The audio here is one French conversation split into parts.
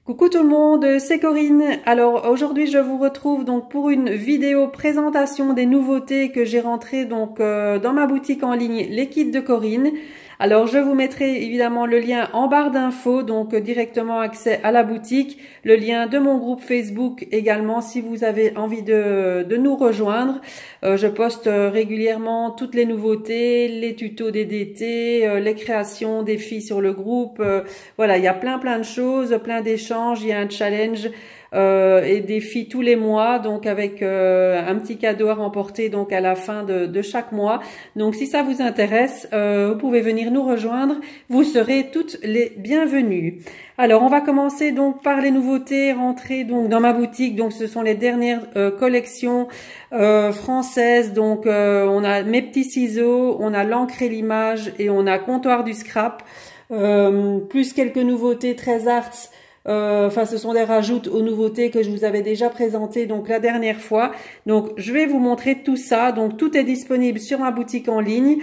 Coucou tout le monde, c'est Corinne. Alors aujourd'hui je vous retrouve donc pour une vidéo présentation des nouveautés que j'ai rentrées donc dans ma boutique en ligne Les Kits de Corinne. Alors je vous mettrai évidemment le lien en barre d'infos, donc directement accès à la boutique, le lien de mon groupe Facebook également si vous avez envie de nous rejoindre. Je poste régulièrement toutes les nouveautés, les tutos des DT, les créations des filles sur le groupe. Voilà, il y a plein de choses, plein d'échanges, il y a un challenge et des filles tous les mois, donc avec un petit cadeau à remporter donc à la fin de chaque mois. Donc si ça vous intéresse, vous pouvez venir nous rejoindre, vous serez toutes les bienvenues. Alors on va commencer donc par les nouveautés rentrées donc dans ma boutique. Donc ce sont les dernières collections françaises. Donc on a mes petits ciseaux, on a l'encre et l'image et on a comptoir du scrap. Plus quelques nouveautés très arts. Enfin, ce sont des rajouts aux nouveautés que je vous avais déjà présentées donc la dernière fois. Donc, je vais vous montrer tout ça. Donc, tout est disponible sur ma boutique en ligne.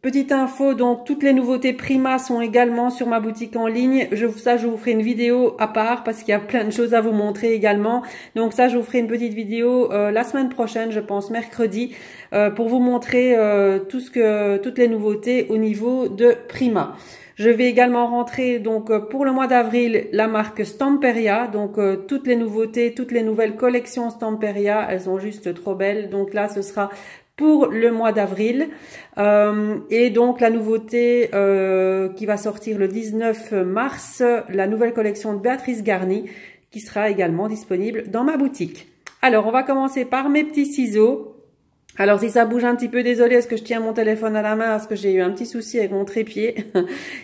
Petite info, donc toutes les nouveautés Prima sont également sur ma boutique en ligne. Je vous ferai une vidéo à part parce qu'il y a plein de choses à vous montrer également. Donc ça, je vous ferai une petite vidéo la semaine prochaine, je pense mercredi, pour vous montrer toutes les nouveautés au niveau de Prima. Je vais également rentrer donc pour le mois d'avril la marque Stamperia, donc toutes les nouveautés, toutes les nouvelles collections Stamperia, elles sont juste trop belles. Donc là, ce sera pour le mois d'avril et donc la nouveauté qui va sortir le 19 mars, la nouvelle collection de Béatrice Garny qui sera également disponible dans ma boutique. Alors on va commencer par mes petits ciseaux. Alors si ça bouge un petit peu, désolé, parce que je tiens mon téléphone à la main, parce que j'ai eu un petit souci avec mon trépied.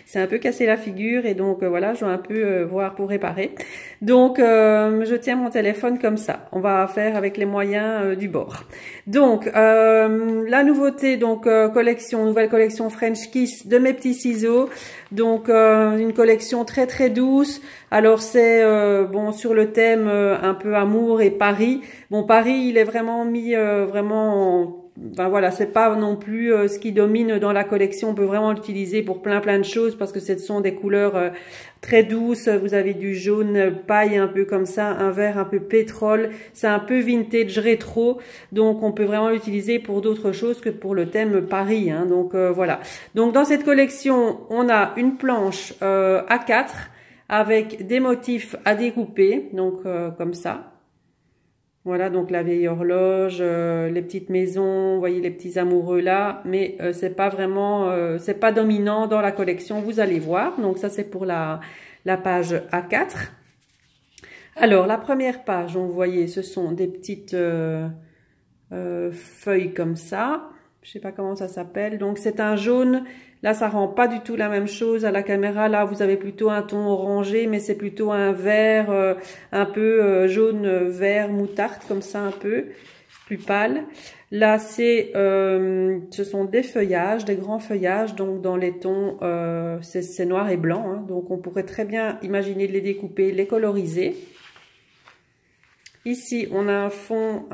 C'est un peu cassé la figure et donc voilà, je dois un peu voir pour réparer. Donc je tiens mon téléphone comme ça. On va faire avec les moyens du bord. Donc la nouveauté, donc nouvelle collection French Kiss de mes petits ciseaux. Donc une collection très douce. Alors c'est bon sur le thème un peu amour et Paris. Bon, Paris, il est vraiment mis ben voilà, c'est pas non plus ce qui domine dans la collection. On peut vraiment l'utiliser pour plein de choses parce que ce sont des couleurs très douces. Vous avez du jaune paille un peu comme ça, un vert un peu pétrole. C'est un peu vintage rétro, donc on peut vraiment l'utiliser pour d'autres choses que pour le thème Paris. Hein. Donc voilà. Donc dans cette collection, on a une planche A4 avec des motifs à découper, donc comme ça. Voilà, donc la vieille horloge, les petites maisons, vous voyez les petits amoureux là, mais c'est pas vraiment, c'est pas dominant dans la collection, vous allez voir. Donc ça c'est pour la page A4. Alors la première page, vous voyez, ce sont des petites feuilles comme ça. Je sais pas comment ça s'appelle. Donc c'est un jaune. Là, ça rend pas du tout la même chose à la caméra. Là, vous avez plutôt un ton orangé, mais c'est plutôt un vert, un peu jaune, vert, moutarde, comme ça, un peu plus pâle. Là, ce sont des feuillages, des grands feuillages, donc dans les tons, c'est noir et blanc. Hein, donc, on pourrait très bien imaginer de les découper, les coloriser. Ici, on a un fond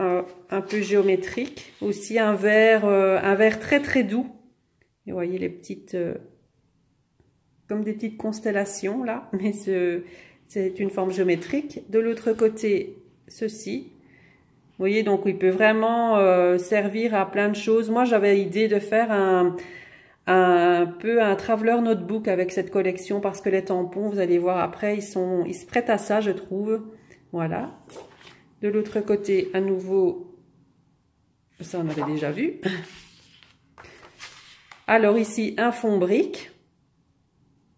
un peu géométrique, aussi un vert très doux. Et vous voyez les petites, comme des petites constellations là, mais c'est une forme géométrique. De l'autre côté, ceci. Vous voyez, donc il peut vraiment servir à plein de choses. Moi, j'avais l'idée de faire un peu un traveler notebook avec cette collection parce que les tampons, vous allez voir après, ils se prêtent à ça, je trouve. Voilà. De l'autre côté, à nouveau, ça on avait déjà vu. Alors ici, un fond brique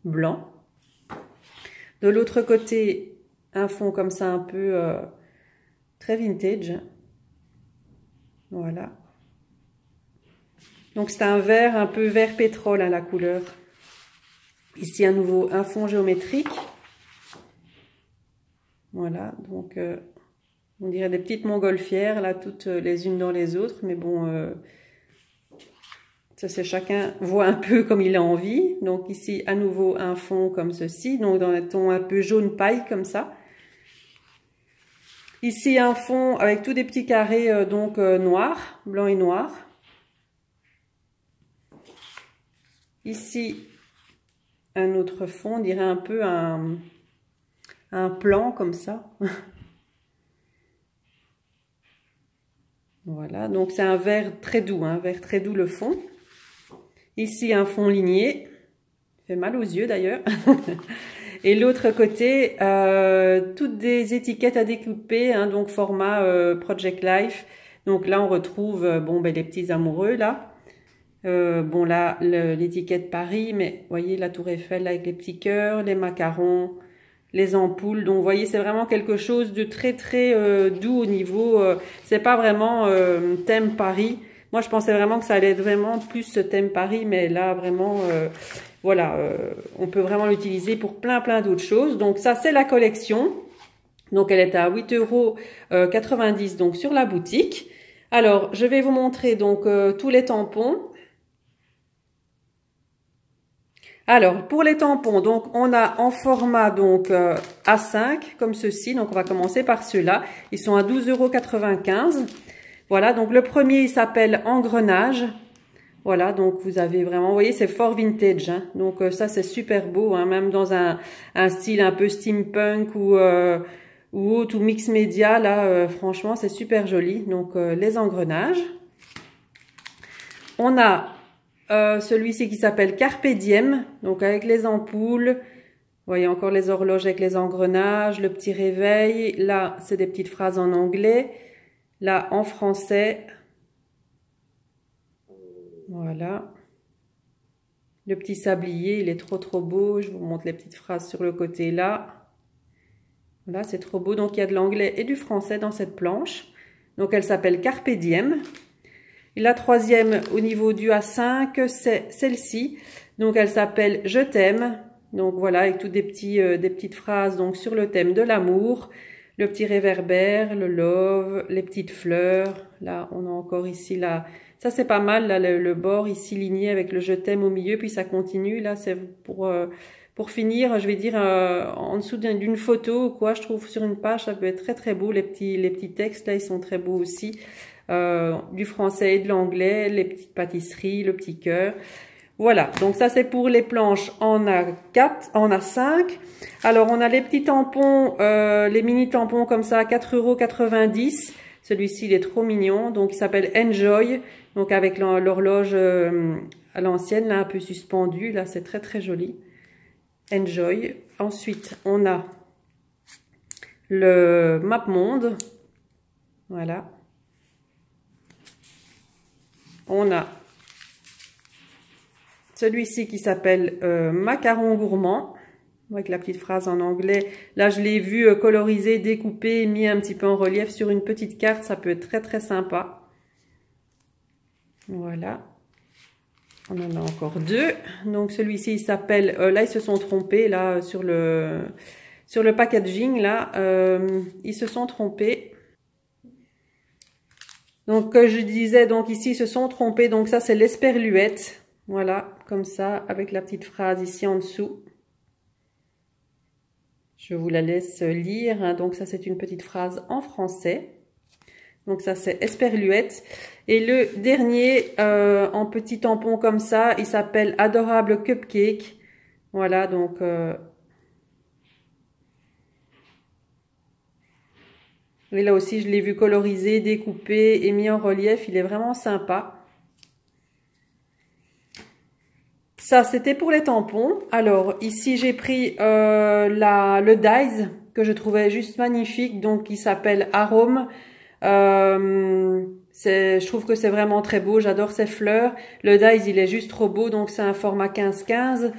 blanc. De l'autre côté, un fond comme ça un peu très vintage. Voilà. Donc c'est un vert un peu vert pétrole à la couleur. Ici à nouveau un fond géométrique. Voilà, donc on dirait des petites montgolfières là, toutes les unes dans les autres, mais bon... ça, c'est chacun voit un peu comme il a envie. Donc ici, à nouveau, un fond comme ceci. Donc dans un ton un peu jaune paille, comme ça. Ici, un fond avec tous des petits carrés noirs, blanc et noir. Ici, un autre fond, on dirait un peu un un plan comme ça. Voilà, donc c'est un vert très doux, un vert très doux le fond. Ici un fond ligné, fait mal aux yeux d'ailleurs. Et l'autre côté, toutes des étiquettes à découper, hein, donc format Project Life. Donc là on retrouve les petits amoureux là. Bon là l'étiquette Paris, mais voyez la Tour Eiffel avec les petits cœurs, les macarons, les ampoules. Donc vous voyez c'est vraiment quelque chose de très doux au niveau. C'est pas vraiment thème Paris. Moi je pensais vraiment que ça allait être vraiment plus ce thème Paris, mais là vraiment voilà, on peut vraiment l'utiliser pour plein d'autres choses. Donc ça c'est la collection. Donc elle est à 8,90 € donc sur la boutique. Alors je vais vous montrer donc tous les tampons. Alors, pour les tampons, donc on a en format donc A5 comme ceci. Donc on va commencer par ceux-là. Ils sont à 12,95 €. Voilà, donc le premier il s'appelle Engrenage. Voilà, donc vous avez vraiment, vous voyez, c'est fort vintage. Hein. Donc ça c'est super beau, hein, même dans un style un peu steampunk ou autre ou mix média. Là, franchement, c'est super joli. Donc les engrenages. On a celui-ci qui s'appelle Carpe Diem, donc avec les ampoules. Vous voyez encore les horloges avec les engrenages, le petit réveil. Là, c'est des petites phrases en anglais. Là, en français. Voilà. Le petit sablier, il est trop beau. Je vous montre les petites phrases sur le côté là. Voilà, c'est trop beau. Donc, il y a de l'anglais et du français dans cette planche. Donc, elle s'appelle Carpe Diem. Et la troisième au niveau du A5, c'est celle-ci. Donc elle s'appelle Je t'aime. Donc voilà, avec toutes des petites phrases donc sur le thème de l'amour, le petit réverbère, le love, les petites fleurs. Là, on a encore ici là. Ça c'est pas mal là le bord ici ligné avec le Je t'aime au milieu, puis ça continue. Là c'est pour finir, je vais dire en dessous d'une photo ou quoi. Je trouve sur une page ça peut être très beau. Les petits textes là, ils sont très beaux aussi. Du français et de l'anglais, les petites pâtisseries, le petit cœur. Voilà, donc ça c'est pour les planches en A4, en A5. Alors on a les petits tampons, les mini tampons comme ça, 4,90 €. Celui-ci il est trop mignon, donc il s'appelle Enjoy, donc avec l'horloge à l'ancienne, là un peu suspendue, là c'est très joli. Enjoy. Ensuite on a le MapMonde, voilà. On a celui-ci qui s'appelle Macaron gourmand, avec la petite phrase en anglais. Là, je l'ai vu colorisé, découpé, mis un petit peu en relief sur une petite carte. Ça peut être très sympa. Voilà. On en a encore deux. Donc, celui-ci, il s'appelle... là, ils se sont trompés, là, sur le packaging, là. Ils se sont trompés. Donc, je disais, donc ici, ils se sont trompés. Donc, ça, c'est l'esperluette. Voilà, comme ça, avec la petite phrase ici en dessous. Je vous la laisse lire. Hein. Donc, ça, c'est une petite phrase en français. Donc, ça, c'est esperluette. Et le dernier, en petit tampon comme ça, il s'appelle Adorable Cupcake. Voilà, donc... et là aussi, je l'ai vu colorisé, découpé et mis en relief. Il est vraiment sympa. Ça, c'était pour les tampons. Alors, ici, j'ai pris le Dies, que je trouvais juste magnifique. Donc, il s'appelle Arôme. Je trouve que c'est vraiment très beau. J'adore ces fleurs. Le Dies, il est juste trop beau. Donc, c'est un format 15-15.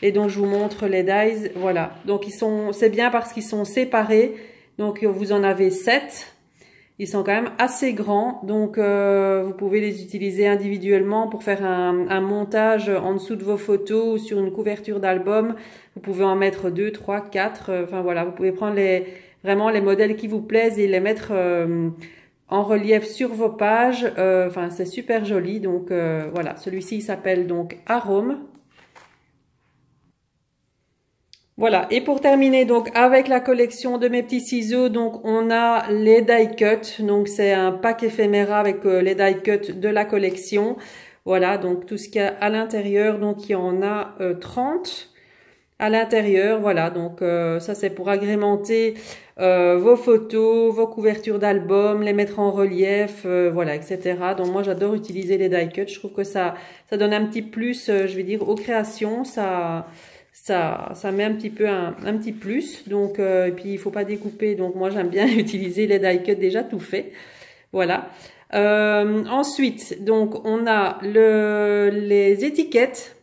Et donc, je vous montre les Dies. Voilà. Donc, c'est bien parce qu'ils sont séparés. Donc, vous en avez 7. Ils sont quand même assez grands. Donc, vous pouvez les utiliser individuellement pour faire un montage en dessous de vos photos ou sur une couverture d'album. Vous pouvez en mettre 2, 3, 4. Enfin, voilà. Vous pouvez prendre vraiment les modèles qui vous plaisent et les mettre en relief sur vos pages. Enfin, c'est super joli. Donc, voilà. Celui-ci, il s'appelle donc Arôme. Voilà, et pour terminer donc avec la collection de mes petits ciseaux, donc on a les die cut, donc c'est un pack éphéméra avec les die cut de la collection. Voilà, donc tout ce qu'il y a à l'intérieur, donc il y en a 30. à l'intérieur. Voilà, donc ça c'est pour agrémenter vos photos, vos couvertures d'albums, les mettre en relief, voilà, etc. Donc moi j'adore utiliser les die cut. Je trouve que ça donne un petit plus, je vais dire, aux créations. Ça met un petit peu un petit plus. Donc et puis il faut pas découper. Donc moi j'aime bien utiliser les die cut déjà tout fait. Voilà. Ensuite, donc on a les étiquettes.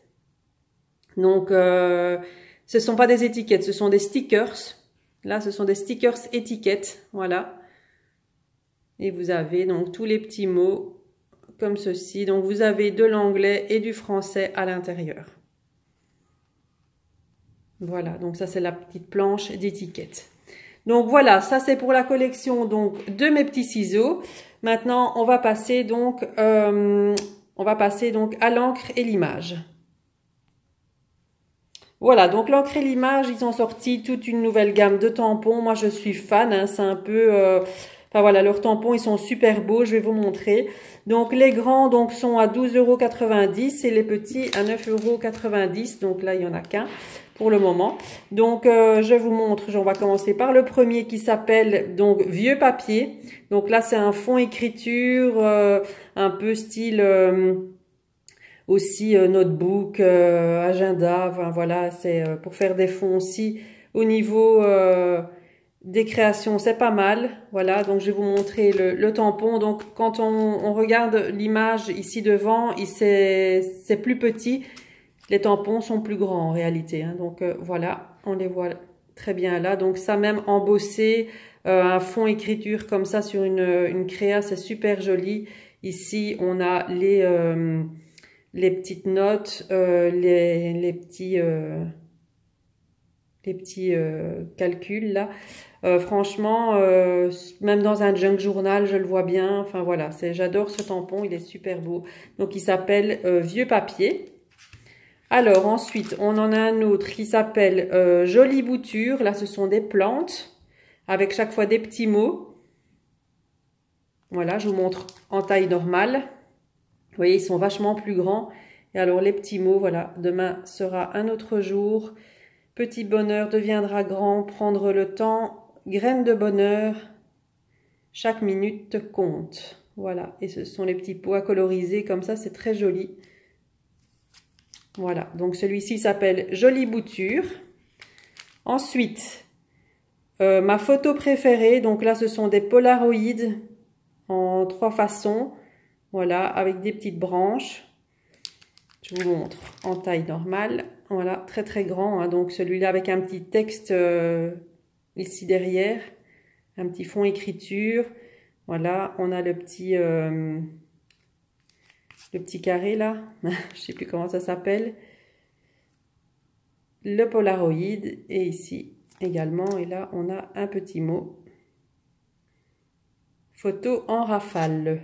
Donc ce sont pas des étiquettes, ce sont des stickers. Là, ce sont des stickers étiquettes, voilà. Et vous avez donc tous les petits mots comme ceci. Donc vous avez de l'anglais et du français à l'intérieur. Voilà, donc ça c'est la petite planche d'étiquettes. Donc voilà, ça c'est pour la collection donc de mes petits ciseaux. Maintenant, on va passer donc à l'encre et l'image. Voilà, donc l'encre et l'image, ils ont sorti toute une nouvelle gamme de tampons. Moi, je suis fan, hein, c'est un peu... Enfin voilà, leurs tampons, ils sont super beaux, je vais vous montrer. Donc les grands donc sont à 12,90 € et les petits à 9,90 €. Donc là, il n'y en a qu'un pour le moment. Donc je vous montre, on va commencer par le premier qui s'appelle donc Vieux Papier. Donc là, c'est un fond écriture un peu style... aussi notebook, agenda, enfin, voilà, c'est pour faire des fonds aussi au niveau des créations, c'est pas mal. Voilà, donc je vais vous montrer le tampon. Donc quand on regarde l'image ici devant, c'est plus petit. Les tampons sont plus grands en réalité, hein. Donc voilà, on les voit très bien là. Donc ça même embossé, un fond écriture comme ça sur une créa, c'est super joli. Ici on a les petites notes, les petits calculs là. Franchement, même dans un junk journal, je le vois bien. Enfin voilà, j'adore ce tampon, il est super beau. Donc il s'appelle Vieux Papier. Alors ensuite, on en a un autre qui s'appelle Jolie Bouture. Là, ce sont des plantes avec chaque fois des petits mots. Voilà, je vous montre en taille normale. Vous voyez, ils sont vachement plus grands. Et alors, les petits mots, voilà. Demain sera un autre jour. Petit bonheur deviendra grand. Prendre le temps. Graine de bonheur. Chaque minute compte. Voilà. Et ce sont les petits pots à coloriser. Comme ça, c'est très joli. Voilà. Donc, celui-ci s'appelle Jolie Bouture. Ensuite, ma photo préférée. Donc là, ce sont des polaroïdes en 3 façons. Voilà, avec des petites branches. Je vous montre en taille normale. Voilà, très très grand, hein. Donc celui-là avec un petit texte ici derrière. Un petit fond écriture. Voilà, on a le petit carré là. Je sais plus comment ça s'appelle. Le Polaroid. Et ici également. Et là, on a un petit mot. Photo en rafale.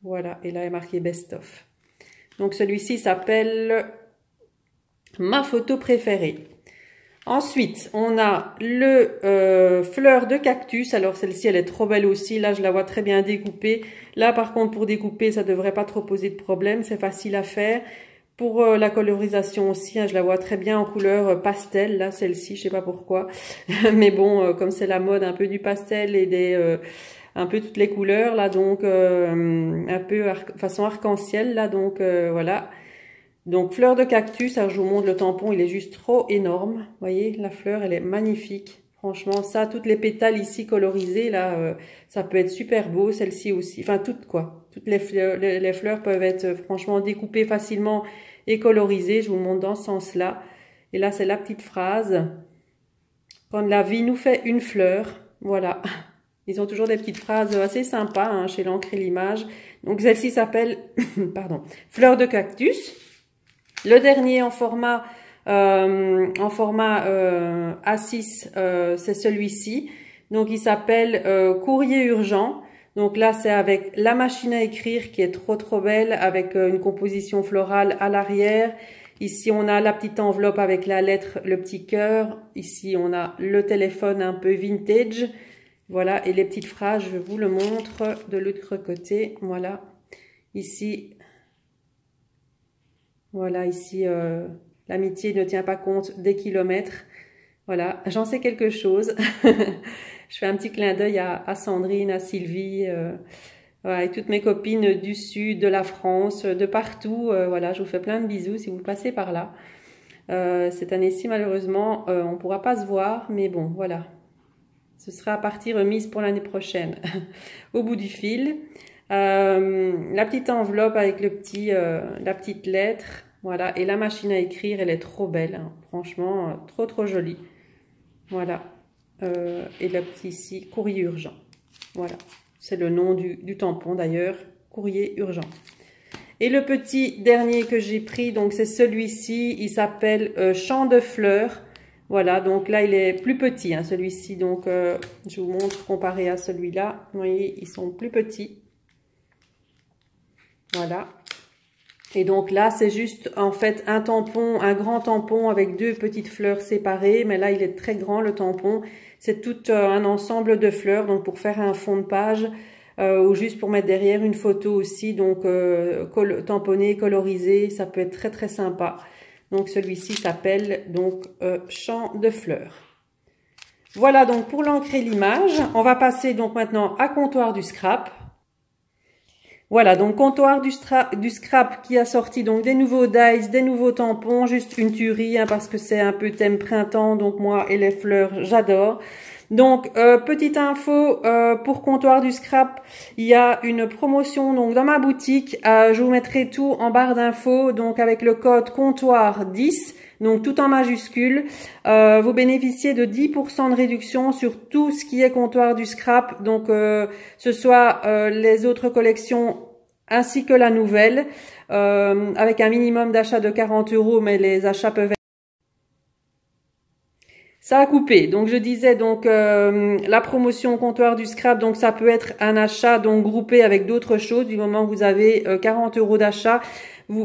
Voilà, et là est marqué Best of. Donc celui-ci s'appelle Ma photo préférée. Ensuite, on a le fleur de cactus. Alors celle-ci, elle est trop belle aussi. Là, je la vois très bien découpée. Là, par contre, pour découper, ça devrait pas trop poser de problème. C'est facile à faire. Pour la colorisation aussi, hein, je la vois très bien en couleur pastel. Là, celle-ci, je sais pas pourquoi. Mais bon, comme c'est la mode un peu du pastel et des... un peu toutes les couleurs là, donc un peu façon arc-en-ciel là, donc voilà. Donc fleur de cactus, alors je vous montre le tampon, il est juste trop énorme. Vous voyez, la fleur, elle est magnifique. Franchement, ça, toutes les pétales ici colorisées là, ça peut être super beau. Celle-ci aussi, enfin toutes quoi. Toutes les fleurs peuvent être franchement découpées facilement et colorisées. Je vous montre dans ce sens-là. Et là, c'est la petite phrase. Quand la vie nous fait une fleur, voilà. Ils ont toujours des petites phrases assez sympas, hein, chez l'encre et l'image. Donc celle-ci s'appelle pardon, Fleur de cactus. Le dernier en format A6, c'est celui-ci. Donc il s'appelle Courrier urgent. Donc là c'est avec la machine à écrire qui est trop belle, avec une composition florale à l'arrière. Ici on a la petite enveloppe avec la lettre, le petit cœur. Ici on a le téléphone un peu vintage. Voilà, et les petites phrases, je vous le montre de l'autre côté. Voilà, ici, voilà, ici, L'amitié ne tient pas compte des kilomètres. Voilà, j'en sais quelque chose. Je fais un petit clin d'œil à Sandrine, à Sylvie, voilà, et toutes mes copines du sud, de la France, de partout. Voilà, je vous fais plein de bisous si vous passez par là. Cette année-ci, malheureusement, on ne pourra pas se voir, mais bon, voilà. Ce sera à partie remise pour l'année prochaine. Au bout du fil, la petite enveloppe avec le petit, la petite lettre, voilà. Et la machine à écrire, elle est trop belle, hein. Franchement, trop jolie. Voilà. Et le petit ici, courrier urgent. Voilà. C'est le nom du tampon d'ailleurs, courrier urgent. Et le petit dernier que j'ai pris, donc c'est celui-ci, il s'appelle Champ de fleurs. Voilà, donc là il est plus petit, hein, celui-ci. Donc je vous montre comparé à celui-là. Vous voyez, ils sont plus petits. Voilà. Et donc là, c'est juste en fait un tampon, un grand tampon avec deux petites fleurs séparées. Mais là, il est très grand le tampon. C'est tout un ensemble de fleurs. Donc pour faire un fond de page ou juste pour mettre derrière une photo aussi. Donc tamponné, colorisé, ça peut être très sympa. Donc celui-ci s'appelle donc Champ de fleurs. Voilà donc pour l'ancrer l'image. On va passer donc maintenant à comptoir du scrap. Voilà, donc comptoir du scrap qui a sorti donc des nouveaux dies, des nouveaux tampons, juste une tuerie, hein, parce que c'est un peu thème printemps, donc moi et les fleurs, j'adore. Donc, petite info, pour comptoir du scrap, il y a une promotion donc dans ma boutique, je vous mettrai tout en barre d'infos, donc avec le code comptoir 10, donc tout en majuscule, vous bénéficiez de 10% de réduction sur tout ce qui est comptoir du scrap, donc ce soit les autres collections ainsi que la nouvelle, avec un minimum d'achat de 40 €, mais les achats peuvent être... Ça a coupé, donc je disais donc la promotion comptoir du scrap, donc ça peut être un achat donc groupé avec d'autres choses du moment que vous avez 40 € d'achat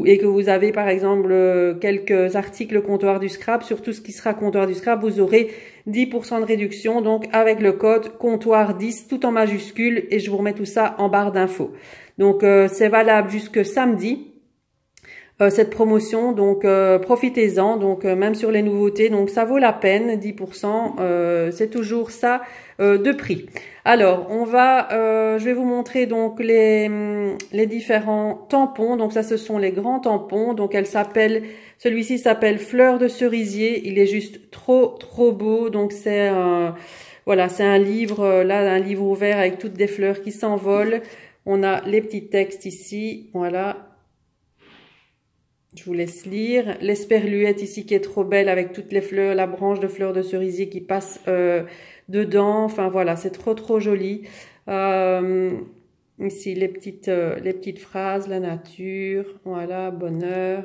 et que vous avez par exemple quelques articles comptoir du scrap, sur tout ce qui sera comptoir du scrap, vous aurez 10% de réduction donc avec le code comptoir 10 tout en majuscule et je vous remets tout ça en barre d'infos. Donc c'est valable jusque samedi. Cette promotion, donc profitez-en, donc même sur les nouveautés, donc ça vaut la peine, 10%, c'est toujours ça de prix. Alors, je vais vous montrer donc les différents tampons, donc ça ce sont les grands tampons, donc celui-ci s'appelle Fleur de cerisier, il est juste trop beau, donc c'est voilà, c'est un livre, là un livre ouvert avec toutes des fleurs qui s'envolent, on a les petits textes ici, voilà. Je vous laisse lire. L'esperluette ici qui est trop belle avec toutes les fleurs, la branche de fleurs de cerisier qui passe dedans. Enfin voilà, c'est trop joli. Ici les petites phrases, la nature, voilà, bonheur.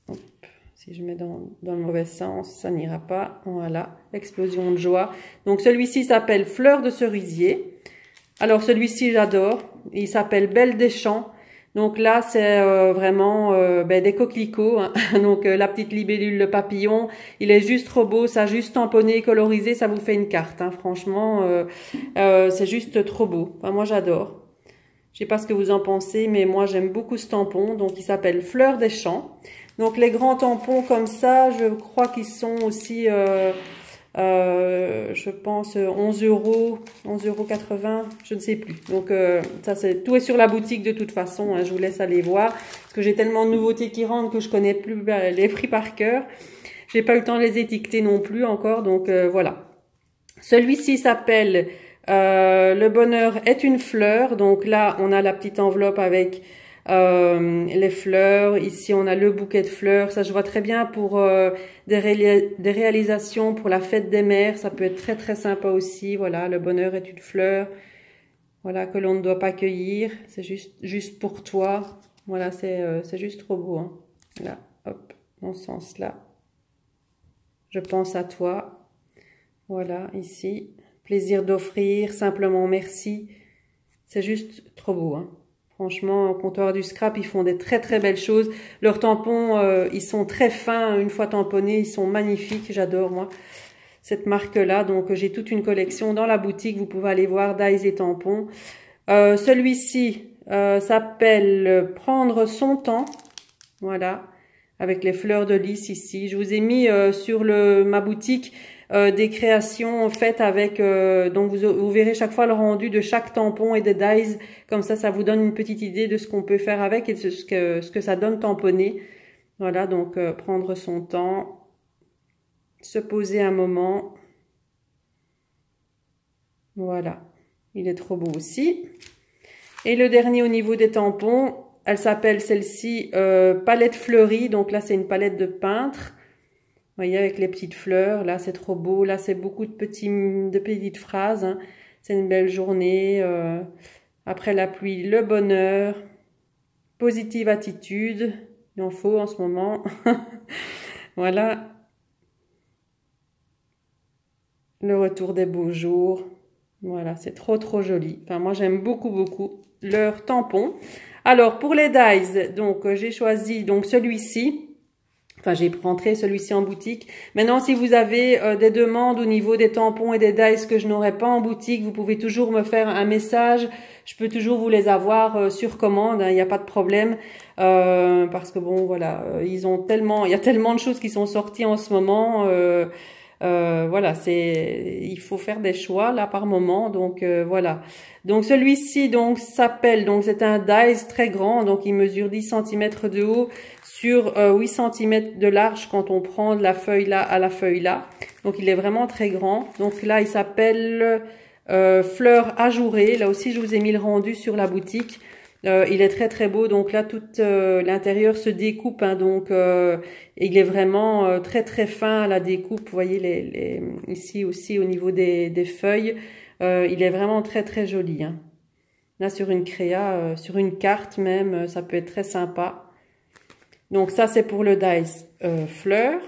Hop, si je mets dans le mauvais sens, ça n'ira pas. Voilà, explosion de joie. Donc celui-ci s'appelle Fleur de cerisier. Alors celui-ci j'adore. Il s'appelle Belle des champs. Donc là, c'est vraiment des coquelicots. Hein. Donc la petite libellule, le papillon, il est juste trop beau. Ça juste tamponné, colorisé, ça vous fait une carte. Hein. Franchement, c'est juste trop beau. Enfin, moi, j'adore. Je sais pas ce que vous en pensez, mais moi, j'aime beaucoup ce tampon. Donc, il s'appelle Fleur des champs. Donc, les grands tampons comme ça, je crois qu'ils sont aussi... je pense 11 €, 11,80 €, je ne sais plus. Donc ça tout est sur la boutique de toute façon, hein, je vous laisse aller voir parce que j'ai tellement de nouveautés qui rentrent que je connais plus les prix par cœur. J'ai pas eu le temps de les étiqueter non plus encore, donc voilà. Celui-ci s'appelle Le bonheur est une fleur. Donc là, on a la petite enveloppe avec les fleurs. Ici, on a le bouquet de fleurs. Ça, je vois très bien pour des réalisations pour la fête des mères. Ça peut être très sympa aussi. Voilà, le bonheur est une fleur. Voilà, que l'on ne doit pas cueillir. C'est juste pour toi. Voilà, c'est juste trop beau. Hein. Là, hop, dans ce sens-là. Je pense à toi. Voilà, ici. Plaisir d'offrir, simplement merci. C'est juste trop beau, hein. Franchement, au comptoir du scrap, ils font des très belles choses. Leurs tampons, ils sont très fins. Une fois tamponnés, ils sont magnifiques. J'adore, moi, cette marque-là. Donc, j'ai toute une collection dans la boutique. Vous pouvez aller voir dies et tampons. Celui-ci s'appelle Prendre son temps. Voilà. avec les fleurs de lys ici. Je vous ai mis sur ma boutique des créations faites avec, donc vous verrez chaque fois le rendu de chaque tampon et des dies. Comme ça vous donne une petite idée de ce qu'on peut faire avec et de ce que ça donne tamponner. Voilà, donc prendre son temps, se poser un moment. Voilà, il est trop beau aussi. Et le dernier au niveau des tampons, elle s'appelle celle-ci palette fleurie. Donc là, c'est une palette de peintre. Vous voyez, avec les petites fleurs. Là, c'est trop beau. Là, c'est beaucoup de petites phrases. Hein. C'est une belle journée. Après la pluie, le bonheur. Positive attitude. Il en faut en ce moment. Voilà. Le retour des beaux jours. Voilà, c'est trop joli. Enfin, moi, j'aime beaucoup leur tampon. Alors, pour les dies, donc, j'ai choisi donc celui-ci. Enfin, j'ai rentré celui-ci en boutique. Maintenant, si vous avez des demandes au niveau des tampons et des dies que je n'aurai pas en boutique, vous pouvez toujours me faire un message. Je peux toujours vous les avoir sur commande, hein, il n'y a pas de problème. Parce que bon, voilà, il y a tellement de choses qui sont sorties en ce moment. Voilà, il faut faire des choix là par moment, donc voilà. Donc celui-ci donc s'appelle, donc c'est un dies très grand, donc il mesure 10 cm de haut sur 8 cm de large quand on prend de la feuille là à la feuille là. Donc il est vraiment très grand. Donc là il s'appelle fleur ajourée. Là aussi je vous ai mis le rendu sur la boutique. Il est très beau, donc là tout l'intérieur se découpe, hein, donc il est vraiment très fin à la découpe. Vous voyez ici aussi au niveau des feuilles, il est vraiment très joli. Hein. Là sur une créa, sur une carte même, ça peut être très sympa. Donc ça c'est pour le dies fleur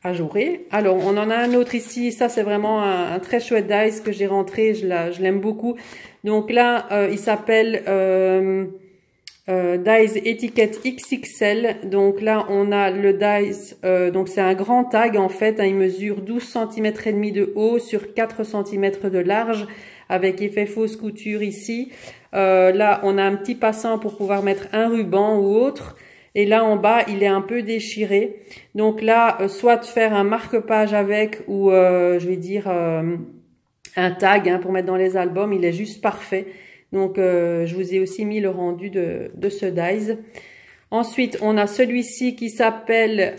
ajouré. Alors on en a un autre ici, ça c'est vraiment un très chouette dies que j'ai rentré, je l'aime beaucoup. Donc là il s'appelle dies étiquette XXL. Donc là on a le dies, donc c'est un grand tag en fait, hein, il mesure 12 cm et demi de haut sur 4 cm de large avec effet fausse couture ici. Là on a un petit passant pour pouvoir mettre un ruban ou autre. Et là en bas il est un peu déchiré, donc là soit faire un marque-page avec ou je vais dire un tag, hein, pour mettre dans les albums. Il est juste parfait, donc je vous ai aussi mis le rendu de ce dies. Ensuite on a celui-ci qui s'appelle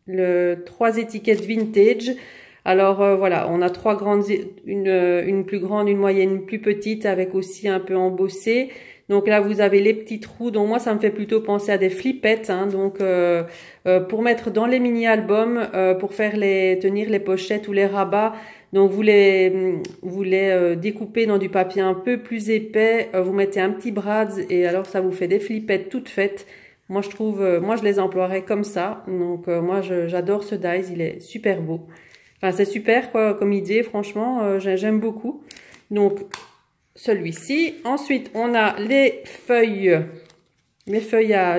le 3 étiquettes vintage. Alors voilà, on a 3 grandes, une plus grande, une moyenne, une plus petite, avec aussi un peu embossé. Donc là, vous avez les petits trous. Donc moi, ça me fait plutôt penser à des flippettes. Hein, donc pour mettre dans les mini-albums, pour faire tenir les pochettes ou les rabats. Donc vous les découpez dans du papier un peu plus épais. Vous mettez un petit brads et alors ça vous fait des flippettes toutes faites. Moi, je trouve, moi je les emploierais comme ça. Donc moi, j'adore ce dies. Il est super beau. Enfin, c'est super quoi comme idée. Franchement, j'aime beaucoup. Donc celui-ci. Ensuite, on a les feuillages.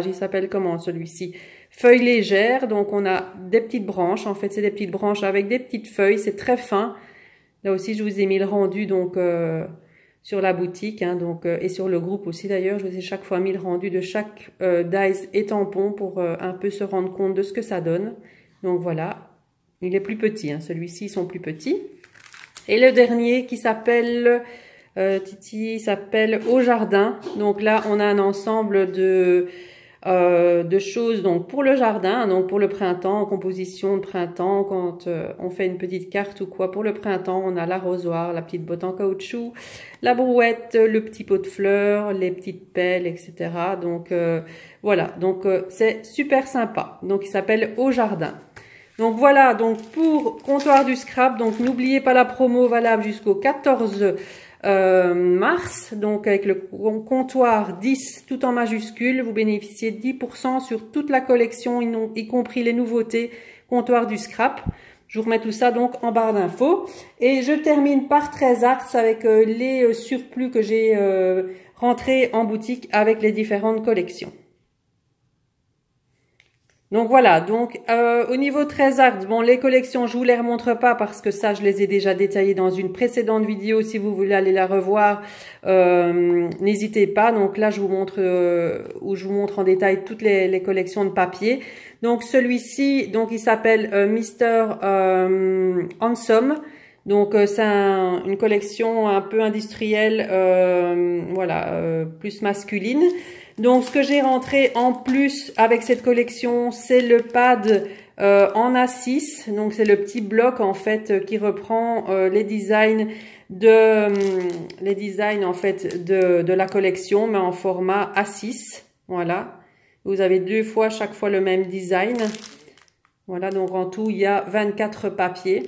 Il s'appelle comment celui-ci? Feuilles légères. Donc, on a des petites branches. En fait, c'est des petites branches avec des petites feuilles. C'est très fin. Là aussi, je vous ai mis le rendu donc sur la boutique, hein, donc et sur le groupe aussi d'ailleurs. Je vous ai chaque fois mis le rendu de chaque dies et tampon pour un peu se rendre compte de ce que ça donne. Donc voilà. Il est plus petit. Hein. Celui-ci, ils sont plus petits. Et le dernier qui s'appelle Titi s'appelle Au Jardin. Donc là, on a un ensemble de choses donc pour le jardin, donc pour le printemps, en composition de printemps, quand on fait une petite carte ou quoi pour le printemps, on a l'arrosoir, la petite botte en caoutchouc, la brouette, le petit pot de fleurs, les petites pelles, etc. Donc voilà, donc c'est super sympa. Donc il s'appelle Au Jardin. Donc voilà, donc pour Comptoir du Scrap, donc n'oubliez pas la promo valable jusqu'au 14 mars, donc avec le comptoir 10 tout en majuscule, vous bénéficiez de 10% sur toute la collection, y compris les nouveautés Comptoir du Scrap. Je vous remets tout ça donc en barre d'infos. Et je termine par 13 Arts avec les surplus que j'ai rentrés en boutique avec les différentes collections. Donc voilà, donc au niveau très art, bon les collections je vous les remontre pas parce que ça je les ai déjà détaillées dans une précédente vidéo. Si vous voulez aller la revoir, n'hésitez pas. Donc là je vous montre où je vous montre en détail toutes les collections de papier. Donc celui-ci, donc il s'appelle Mr. Handsome. Donc c'est une collection un peu industrielle, voilà, plus masculine. Donc ce que j'ai rentré en plus avec cette collection, c'est le pad en A6. Donc c'est le petit bloc en fait qui reprend les designs en fait de la collection, mais en format A6. Voilà. Vous avez deux fois chaque fois le même design. Voilà, donc en tout il y a 24 papiers.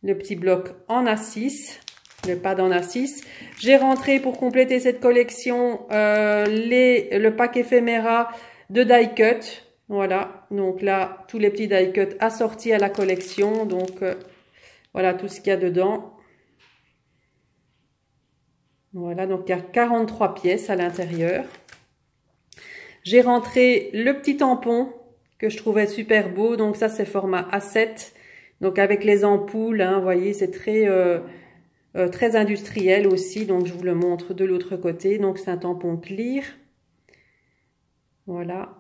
Le petit bloc en A6. Le pad en A6. J'ai rentré pour compléter cette collection le pack éphéméra de die cut. Voilà, donc là tous les petits die cut assortis à la collection. Donc voilà tout ce qu'il y a dedans. Voilà, donc il y a 43 pièces à l'intérieur. J'ai rentré le petit tampon que je trouvais super beau. Donc ça c'est format A7. Donc avec les ampoules, hein, vous voyez, c'est très industriel aussi, donc je vous le montre de l'autre côté. Donc c'est un tampon clear. Voilà.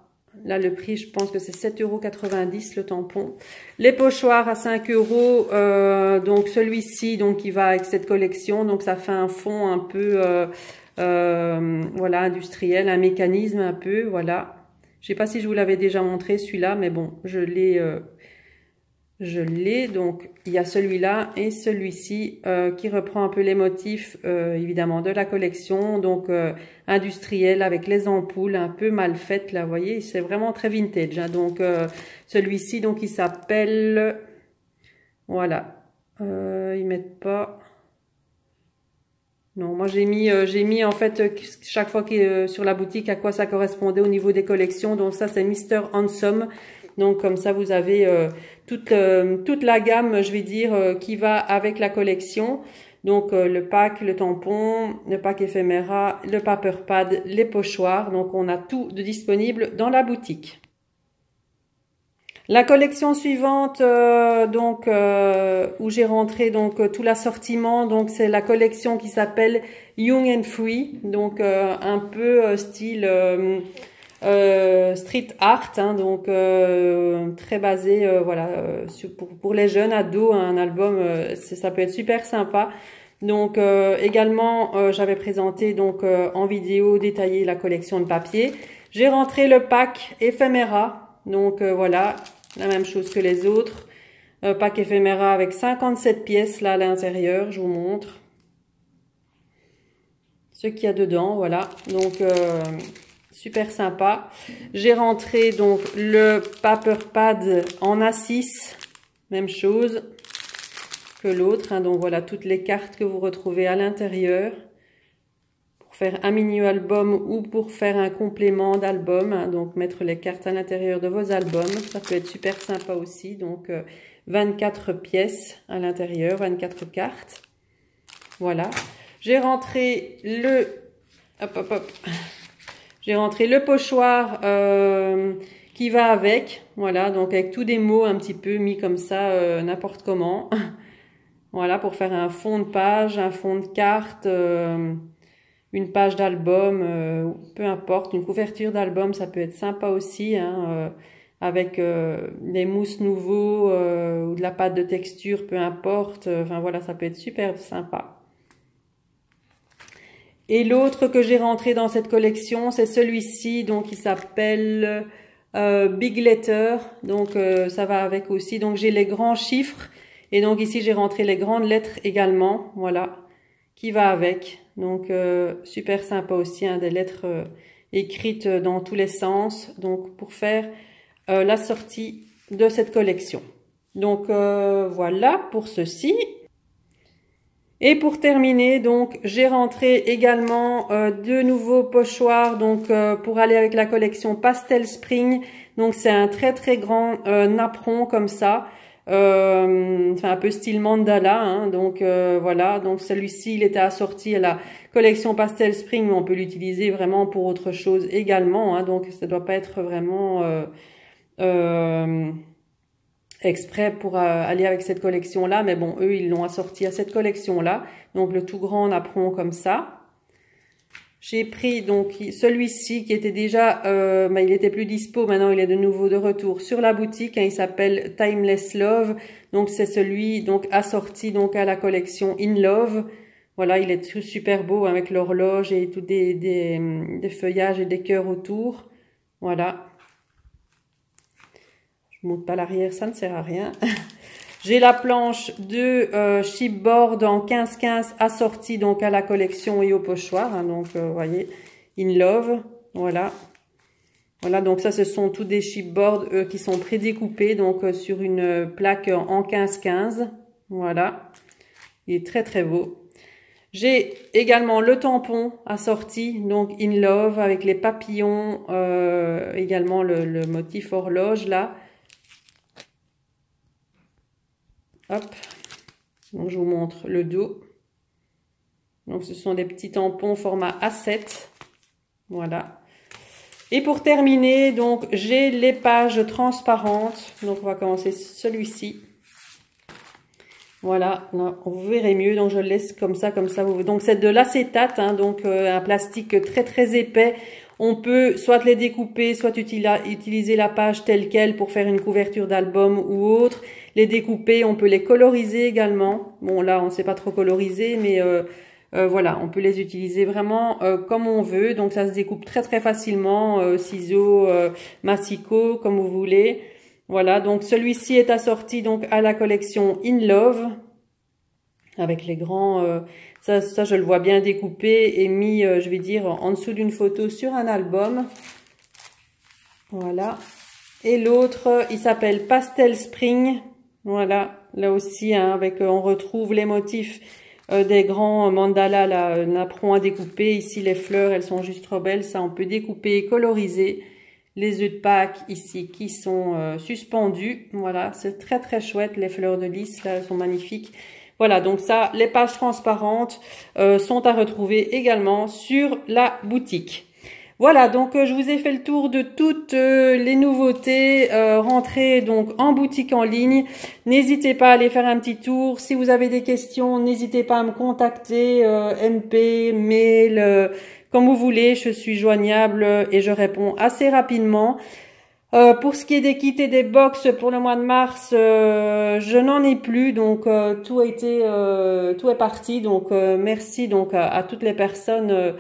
Là le prix, je pense que c'est 7,90 € le tampon. Les pochoirs à 5 €. Donc celui-ci, donc il va avec cette collection. Donc ça fait un fond un peu voilà, industriel, un mécanisme un peu. Voilà. Je sais pas si je vous l'avais déjà montré celui-là, mais bon, je l'ai. Donc il y a celui-là et celui-ci qui reprend un peu les motifs évidemment de la collection, donc industriel avec les ampoules un peu mal faites là, vous voyez, c'est vraiment très vintage, hein. Donc celui-ci, donc il s'appelle, voilà, ils mettent pas, non, moi j'ai mis en fait chaque fois sur la boutique à quoi ça correspondait au niveau des collections. Donc ça c'est Mr. Handsome. Donc comme ça vous avez toute la gamme, je vais dire, qui va avec la collection. Donc le pack, le tampon, le pack éphéméra, le paper pad, les pochoirs. Donc on a tout de disponible dans la boutique. La collection suivante, où j'ai rentré donc tout l'assortiment, donc c'est la collection qui s'appelle Young and Free, donc un peu style street art, hein, donc très basé voilà, pour les jeunes ados, un album, ça peut être super sympa. Donc également j'avais présenté donc en vidéo détaillée la collection de papier. J'ai rentré le pack éphéméra, donc voilà, la même chose que les autres. Pack éphéméra avec 57 pièces là à l'intérieur, je vous montre ce qu'il y a dedans, voilà. Donc super sympa. J'ai rentré donc le paper pad en A6, même chose que l'autre, hein. Donc voilà toutes les cartes que vous retrouvez à l'intérieur pour faire un mini album ou pour faire un complément d'album, hein. Donc mettre les cartes à l'intérieur de vos albums, ça peut être super sympa aussi. Donc 24 pièces à l'intérieur, 24 cartes. Voilà. J'ai rentré j'ai rentré le pochoir qui va avec. Voilà, donc avec tous des mots un petit peu mis comme ça, n'importe comment. Voilà, pour faire un fond de page, un fond de carte, une page d'album, peu importe. Une couverture d'album, ça peut être sympa aussi, hein, avec des mousses nouveaux ou de la pâte de texture, peu importe. Enfin voilà, ça peut être super sympa. Et l'autre que j'ai rentré dans cette collection, c'est celui-ci, donc il s'appelle Big Letter. Donc ça va avec aussi. Donc j'ai les grands chiffres et donc ici j'ai rentré les grandes lettres également, voilà, qui va avec. Donc super sympa aussi, hein, des lettres écrites dans tous les sens. Donc pour faire la sortie de cette collection. Donc voilà pour ceci. Et pour terminer, donc j'ai rentré également deux nouveaux pochoirs, donc pour aller avec la collection Pastel Spring. Donc c'est un très grand napperon comme ça, enfin un peu style mandala, hein. Donc voilà, donc celui-ci il était assorti à la collection Pastel Spring, mais on peut l'utiliser vraiment pour autre chose également, hein. Donc ça doit pas être vraiment exprès pour aller avec cette collection-là. Mais bon, eux, ils l'ont assorti à cette collection-là. Donc, le tout grand napperon comme ça. J'ai pris donc celui-ci qui était déjà, il était plus dispo, maintenant il est de nouveau de retour sur la boutique. Hein, il s'appelle Timeless Love. Donc, c'est celui donc assorti donc à la collection In Love. Voilà, il est super beau avec l'horloge et tout des feuillages et des cœurs autour. Voilà. Je ne monte pas l'arrière, ça ne sert à rien. J'ai la planche de chipboard en 15-15 assortie donc à la collection et au pochoir. Hein, donc, vous voyez, In Love. Voilà. Voilà, donc ça, ce sont tous des chipboards qui sont prédécoupés donc sur une plaque en 15-15. Voilà. Il est très, très beau. J'ai également le tampon assorti, donc In Love, avec les papillons, également le motif horloge là. Hop, donc je vous montre le dos. Donc ce sont des petits tampons format A7, voilà. Et pour terminer, donc j'ai les pages transparentes. Donc on va commencer celui-ci. Voilà, vous verrez mieux, donc je le laisse comme ça, Donc c'est de l'acétate, hein, donc un plastique très très épais. On peut soit les découper, soit utiliser la page telle quelle pour faire une couverture d'album ou autre. Les découper, on peut les coloriser également. Bon là, on ne sait pas trop coloriser, mais voilà, on peut les utiliser vraiment comme on veut. Donc ça se découpe très très facilement, ciseaux, massicot, comme vous voulez. Voilà, donc celui-ci est assorti donc à la collection In Love avec les grands, ça je le vois bien découpé et mis, je vais dire, en dessous d'une photo sur un album. Voilà. Et l'autre, il s'appelle Pastel Spring. Voilà, là aussi, hein, avec on retrouve les motifs des grands mandalas, là, napperon à découper. Ici, les fleurs, elles sont juste trop belles. Ça, on peut découper et coloriser. Les œufs de Pâques ici qui sont suspendus. Voilà, c'est très très chouette. Les fleurs de lys, là, elles sont magnifiques. Voilà, donc ça, les pages transparentes sont à retrouver également sur la boutique. Voilà, donc je vous ai fait le tour de toutes les nouveautés rentrées donc en boutique en ligne. N'hésitez pas à aller faire un petit tour. Si vous avez des questions, n'hésitez pas à me contacter, MP, mail, comme vous voulez. Je suis joignable et je réponds assez rapidement. Pour ce qui est des kits et des box pour le mois de mars, je n'en ai plus, donc tout est parti. Donc merci donc à toutes les personnes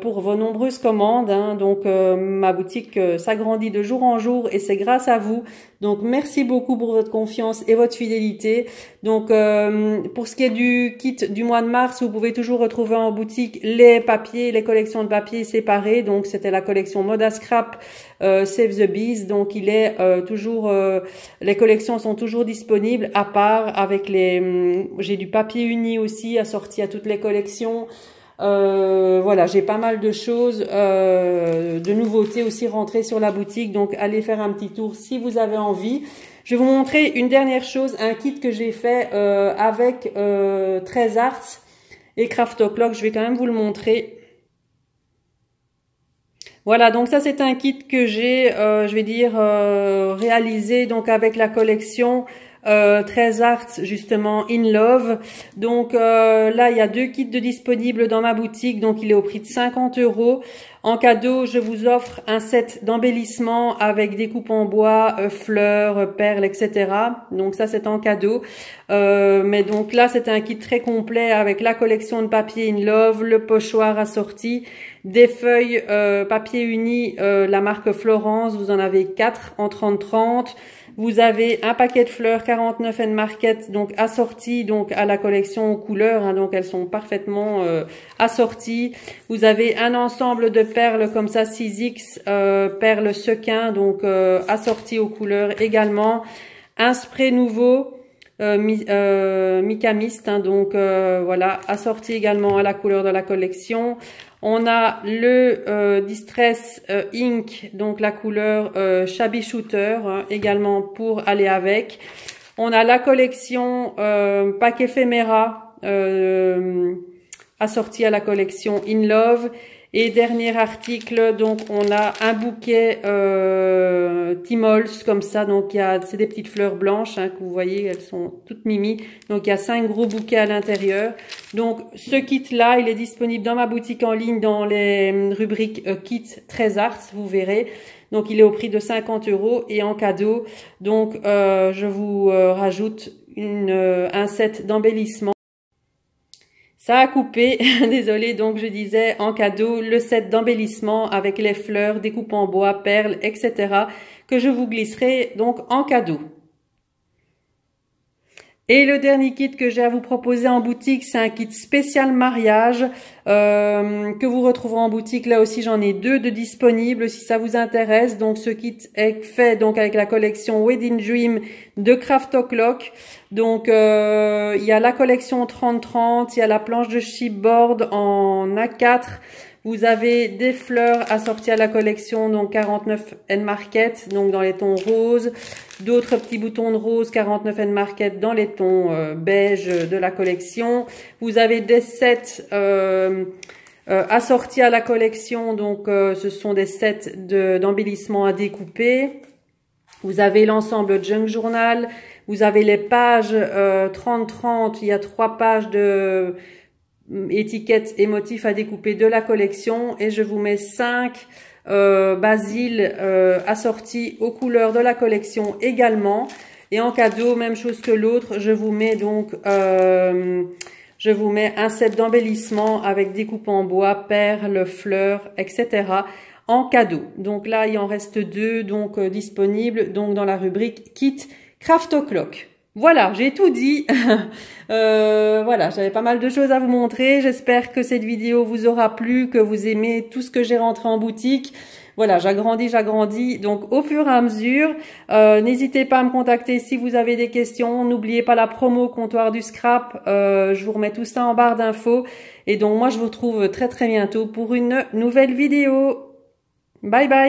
pour vos nombreuses commandes. Hein. Donc ma boutique s'agrandit de jour en jour et c'est grâce à vous. Donc merci beaucoup pour votre confiance et votre fidélité. Donc pour ce qui est du kit du mois de mars, vous pouvez toujours retrouver en boutique les papiers, les collections de papiers séparées. Donc c'était la collection Moda Scrap Save the Bees. Donc il est toujours, les collections sont toujours disponibles à part avec les, j'ai du papier uni aussi assorti à toutes les collections. Voilà, j'ai pas mal de choses, de nouveautés aussi rentrées sur la boutique, donc allez faire un petit tour si vous avez envie. Je vais vous montrer une dernière chose, un kit que j'ai fait avec 13 Arts et Craft O'Clock. Je vais quand même vous le montrer. Voilà, donc ça c'est un kit que j'ai, je vais dire, réalisé donc avec la collection 13 Arts justement In Love. Donc là il y a 2 kits de disponibles dans ma boutique, donc il est au prix de 50 €. En cadeau je vous offre un set d'embellissement avec des coupes en bois, fleurs, perles, etc. Donc ça c'est en cadeau. Mais donc là c'est un kit très complet avec la collection de papier In Love, le pochoir assorti, des feuilles papier uni, la marque Florence, vous en avez 4 en 30-30. Vous avez un paquet de fleurs 49 and Market, donc assorti donc à la collection aux couleurs, hein, donc elles sont parfaitement assorties. Vous avez un ensemble de perles comme ça 6X, perles sequins, donc assorties aux couleurs également. Un spray nouveau, Mica Mist, hein, donc voilà, assorti également à la couleur de la collection. On a le Distress Ink, donc la couleur Shabby Shooter, hein, également pour aller avec. On a la collection Pack Ephemera, assortie à la collection In Love. Et dernier article, donc on a un bouquet Timols comme ça, donc c'est des petites fleurs blanches hein, que vous voyez, elles sont toutes mimi. Donc il y a 5 gros bouquets à l'intérieur. Donc ce kit là, il est disponible dans ma boutique en ligne dans les rubriques kit 13 arts, vous verrez. Donc il est au prix de 50 € et en cadeau, donc je vous rajoute un set d'embellissement. Ça a coupé, désolé, donc je disais en cadeau le set d'embellissement avec les fleurs, découpe en bois, perles, etc. que je vous glisserai donc en cadeau. Et le dernier kit que j'ai à vous proposer en boutique, c'est un kit spécial mariage que vous retrouverez en boutique. Là aussi, j'en ai 2 de disponibles si ça vous intéresse. Donc, ce kit est fait donc avec la collection Wedding Dream de Craft O'Clock. Donc, il y a la collection 30-30, il y a la planche de chipboard en A4. Vous avez des fleurs assorties à la collection, donc 49 N Market, donc dans les tons roses. D'autres petits boutons de rose 49 N Market dans les tons beige de la collection. Vous avez des sets assortis à la collection, donc ce sont des sets d'embellissement à découper. Vous avez l'ensemble Junk Journal. Vous avez les pages 30-30. Il y a 3 pages de étiquettes et motifs à découper de la collection et je vous mets 5 basiles assortis aux couleurs de la collection également. Et en cadeau, même chose que l'autre, je vous mets donc je vous mets un set d'embellissement avec découpe en bois, perles, fleurs, etc. en cadeau. Donc là, il en reste 2 donc disponibles donc dans la rubrique Kit Craft O'Clock. Voilà, j'ai tout dit. Voilà, j'avais pas mal de choses à vous montrer. J'espère que cette vidéo vous aura plu, que vous aimez tout ce que j'ai rentré en boutique. Voilà, j'agrandis. Donc, au fur et à mesure, n'hésitez pas à me contacter si vous avez des questions. N'oubliez pas la promo comptoir du scrap. Je vous remets tout ça en barre d'infos. Et donc, moi, je vous retrouve très très bientôt pour une nouvelle vidéo. Bye bye.